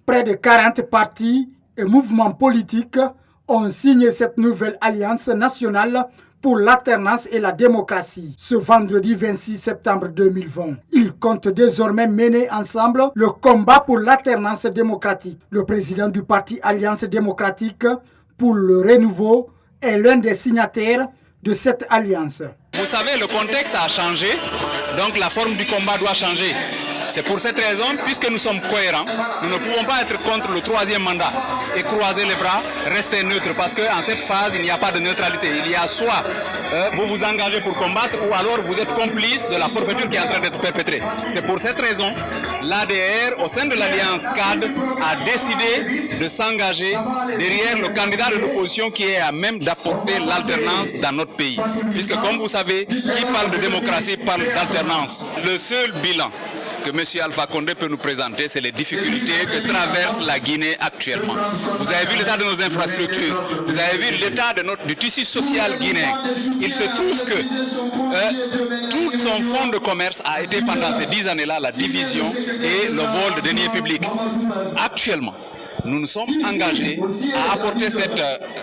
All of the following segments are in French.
Près de 40 partis et mouvements politiques ont signé cette nouvelle alliance nationale pour l'alternance et la démocratie. Ce vendredi 26 septembre 2020, ils comptent désormais mener ensemble le combat pour l'alternance démocratique. Le président du parti Alliance démocratique pour le renouveau est l'un des signataires de cette alliance. Vous savez, le contexte a changé, donc la forme du combat doit changer. C'est pour cette raison, puisque nous sommes cohérents, nous ne pouvons pas être contre le troisième mandat et croiser les bras, rester neutre, parce qu'en cette phase, il n'y a pas de neutralité. Il y a soit vous vous engagez pour combattre, ou alors vous êtes complice de la forfaiture qui est en train d'être perpétrée. C'est pour cette raison, l'ADR, au sein de l'Alliance CAD, a décidé de s'engager derrière le candidat de l'opposition qui est à même d'apporter l'alternance dans notre pays. Puisque, comme vous savez, qui parle de démocratie parle d'alternance. Le seul bilan que M. Alpha Condé peut nous présenter, c'est les difficultés que traverse la Guinée actuellement. Vous avez vu l'état de nos infrastructures, vous avez vu l'état du tissu social guinéen. Il se trouve que tout son fonds de commerce a été pendant ces 10 années-là la division et le vol de deniers publics. Actuellement, nous nous sommes engagés à apporter cette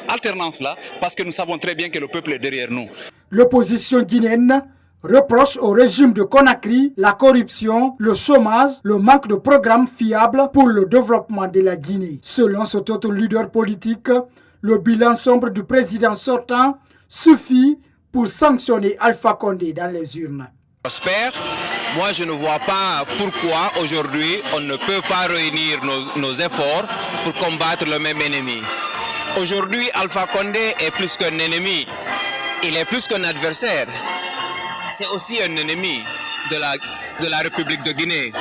alternance-là parce que nous savons très bien que le peuple est derrière nous. L'opposition guinéenne reproche au régime de Conakry la corruption, le chômage, le manque de programmes fiables pour le développement de la Guinée. Selon cet autre leader politique, le bilan sombre du président sortant suffit pour sanctionner Alpha Condé dans les urnes. J'espère. Moi, je ne vois pas pourquoi aujourd'hui on ne peut pas réunir nos efforts pour combattre le même ennemi. Aujourd'hui, Alpha Condé est plus qu'un ennemi, il est plus qu'un adversaire. C'est aussi un ennemi de la République de Guinée.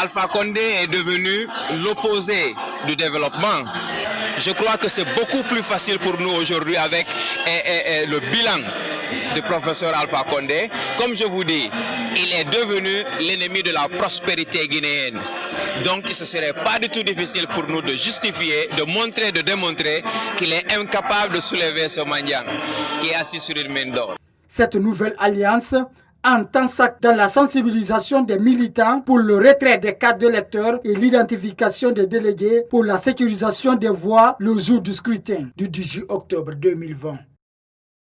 Alpha Condé est devenu l'opposé du développement. Je crois que c'est beaucoup plus facile pour nous aujourd'hui avec le bilan du professeur Alpha Condé. Comme je vous dis, il est devenu l'ennemi de la prospérité guinéenne. Donc ce ne serait pas du tout difficile pour nous de justifier, de démontrer qu'il est incapable de soulever ce mendiant qui est assis sur une mine d'or. Cette nouvelle alliance entend dans la sensibilisation des militants pour le retrait des cartes d'électeurs et l'identification des délégués pour la sécurisation des voix le jour du scrutin du 18 octobre 2020.